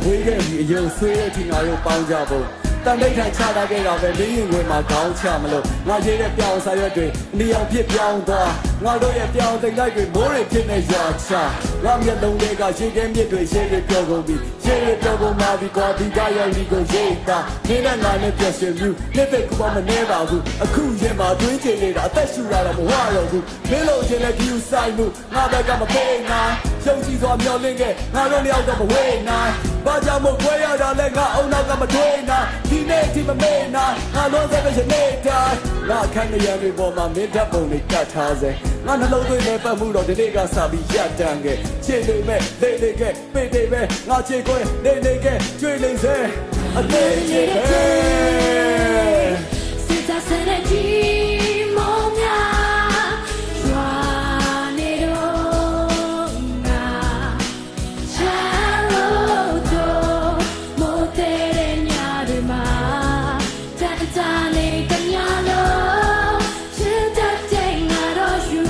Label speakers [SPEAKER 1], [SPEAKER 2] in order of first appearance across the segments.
[SPEAKER 1] ဝေးခဲ့ပြီးအယုံဆွေးတဲ့ထင်ငါတို့ပေါင်းကြဖို့တန်တိတ်ထိုင်ချတာခဲ့တာပဲမင်းရင်ခွေမှာခေါင်းချမလို့ငါရေးတဲ့ပြောင်းစာရွက်တွေနေအောင်ဖြစ်ပြောင်းသွားငါတို့ရဲ့ပြောင်းသိမ့်လိုက်တွေမိုးတွေဖြစ်နေရွာချငါမျက်လုံးတွေကရှေ့ကဲမြစ်တွေရှေ့တွေပြောကုန်ပြီရှေ့တွေပြောကုန်မှဒီကွာဒီကရောက်ဒီကိုရေးတာမင်းနဲ့ငါနဲ့ပြည့်စုံမှုလက်သက်ကူမနေပါဘူးအခုရင်မှာတွင်းချင်နေတာအသက်ရှူတာတော့မဝတော့ဘူးမင်းလို့ချင်းလည်း view ဆိုင်မှုငါဘက်ကမပေးနိုင်ရှုံးကြည့်စွာမျောလင့်ခဲ့ငါတို့လျောက်တော့မဝေးနိုင်ဘာကြောင့်မို့ခွဲရတာလဲငါအုံနောက်ကမတွေးနိုင်ဒီနေ့ဒီမမေ့နိုင်ငါလုံးစတဲ့ရှင်နေတိုင်းငါခန့်နေရတွေပေါ်မှာမင်းဓာတ်ပုံတွေကတ်ထားစေငါနှလုံးသွင်းနေပတ်မှုတော့ဒီနေ့ကစပြီးရပ်တန်းခဲ့ချစ်နေမဲ့လေလေကပေတေပဲငါချစ်ခွင့်နေနေကကျွေးနေစေအသေးချစ်ပဲ
[SPEAKER 2] စစ်သားစတဲ့ဒီမောင်များရွာနေတော့ငါချမ်းလို့တော့မို့တဲ့ညတွေမှာတန်တန်လေးတညလုံးချစ်တဲ့ချိန်ငါတော့ယူ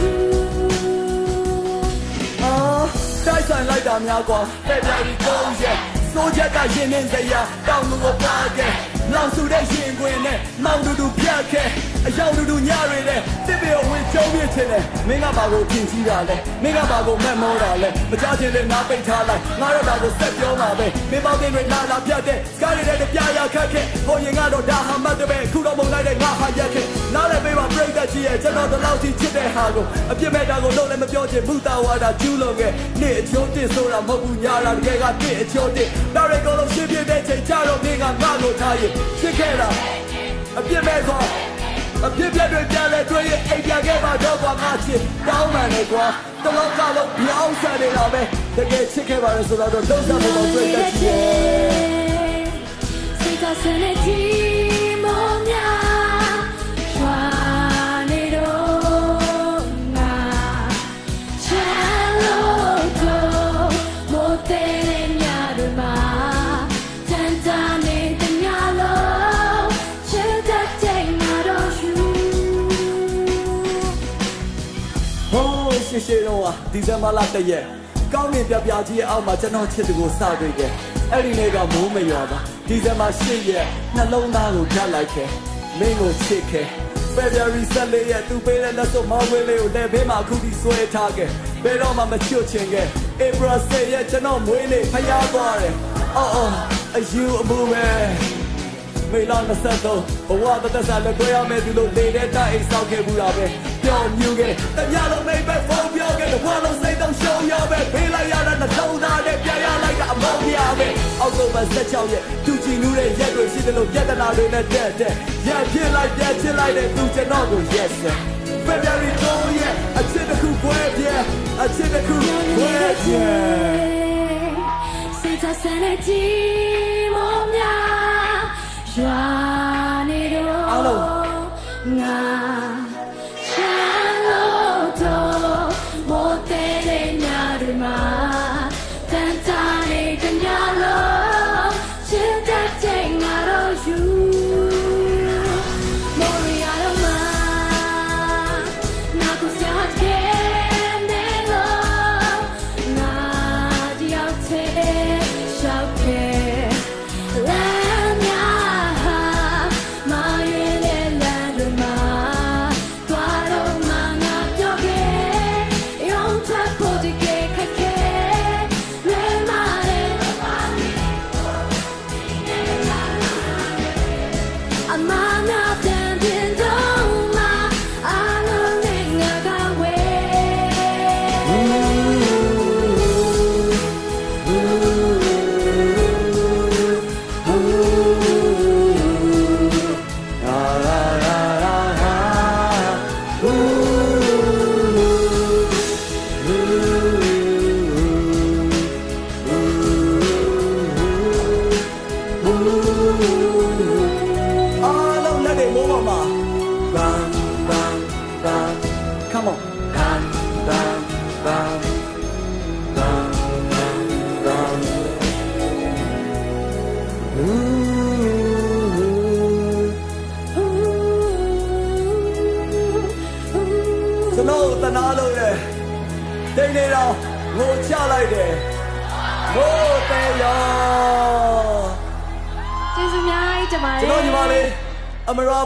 [SPEAKER 1] တိုက်ဆိုင်လိုက်တာများကွာတဲ့ပြရီကုန်းရဲ့စိုးချက်ကရင်နေစရာတောင်းလို့ပါခဲ့လောင်စုတဲ့ရင်ခွင်နဲ့မောင်တူတူပြတ်ခဲ့အယောင်တူတူညတွေနဲ့တစ်ပြေဝင်ကျုံးပြချင်တယ်မင်းကဘာကိုထင်ကြီးတာလဲမင်းကဘာကိုမက်မောတာလဲမကြချင်းတဲ့နားပိတ်ထားလိုက်ငါတို့ဒါကိုဆက်ပြောမှာပဲမင်းပေါင်းတင်တွေလာပြတ်တဲ့စကားတွေနဲ့ပြရခက်ခဲ့ဟိုရင်ကတော့ဒါဟာမှတ်တဲ့ပဲခုတော့မုံလိုက်တဲ့ငါဟာရက်ခဲ့နားလည်းပေးပါပြိတ္တကြီးရဲ့ကျွန်တော်တလောက်ကြီးချစ်တဲ့ဟာကိုအပြစ်မဲ့တာကိုလုံးလည်းမပြောချင်ဘူးတာဝါတာကျူးလွန်ခဲ့နေ့အချိုးတစ်ဆိုတာမဟုတ်ဘူးညာတာတကယ်ကတစ်အချိုးတစ်ဒါတွေကတော့ရှင်းပြတဲ့ချိန်ကြတော့မင်းကငါ့ကိုထားရင်ချစ်ခဲ့တာအပြစ်မဲ့ဆိုအပြစ်ပြတ်တွေပြန်လဲတွေ့ရင်အိမ်ပြန်ခဲ့ပါတော့ကွာငါချစ်တောင်းမှန်တယ်ကွာတလောကလုံးပြောင်းဆက်နေတာပဲတကယ်ချစ်ခဲ့ပါလေဆိုတော့လုံးစားဖို့တော့တွေ့တတ်ချင်
[SPEAKER 2] စိတ်ကစနေတီမောင်များရွာနေတော့ငါချမ်းလို့တော့မို့တဲ့ညတွေမှာတန်တန်နေတဲ့ညလုံးချစ်တဲ့ချိန်ငါတော့ယူ
[SPEAKER 1] ဟိုးရှေ့တော့ဒီဇင်ဘာလ1ရက်ကောင်းမြင်ပြပြကြီးရဲ့အောက်မှာကျွန်တော်ချစ်သူကိုစတွေ့ခဲ့အဲ့ဒီနေ့ကမိုးမရွာပါဒီဇင်ဘာ8ရက်နှလုံးသားကိုဖြတ်လိုက်ခဲ့မင်းကိုချစ်ခဲ့February 14ရက်သူပေးတဲ့လက်စုပ်မောင်းဝဲလေးကိုလက်ဘေးမှာအခုထိဆွဲထားခဲ့ဘယ်တော့မှမချွတ်ချင်ခဲ့ April 10ရက်ကျွန်တော်မွေးနေ့ဖျားသွားတယ်အော်အယူအမှုပဲမေလာ23ဘဝတသက်စားလက်တွဲရမယ်သူတို့နေတဲ့တိုက်အိမ်ဆောက်ခဲ့ဘူးလားပဲပျော်မြူခဲ့တညလုံးမိတ်ပဲဖုန်းပြောခဲ့တဲ့ဘဝလုံးစိတ်တော့ရှုံးရပဲဖေးလိုက်ရတာနှလုံးသားနဲ့ပြရလိုက်တာအမောင်းရပဲအောက်တိုဘာ16ရက်သူကြည်နူးတဲ့ရက်တွေရှိတယ်လို့ပြဿနာတွေနဲ့တက်ရက်ဖြစ်လိုက်ပြက်ချစ်လိုက်တဲ့သူကျွန်တော်ကို yes February 9ရက်အချစ်တစ်ခုခွဲပြဲအချစ်တစ်ခုခွဲပြဲ
[SPEAKER 2] စိတ်ထားစနေတီမောင်များရွာနေတော့
[SPEAKER 1] အားလုံး
[SPEAKER 2] ငါချမ်းလို့တော့မို့တဲ့ညတွေမှာတန်တာနေတဲ့ညလုံးချစ်တဲ့ချိန်ငါတော့ယူမော်ရီယာတော့မှာနာကိုစားခဲ့နေလို့ငါဒီအောင်တဲ့ရှောက်ခဲ့
[SPEAKER 1] ကျွန်တော်တနာလို့လေတိတ်နေတော့ငိုချလိုက်တယ် ဟိုးတဲ့ရော
[SPEAKER 2] ကျေးဇူးများကြီးတင်ပါတယ်
[SPEAKER 1] ကျွန်တော်ညီမလေးအမရာ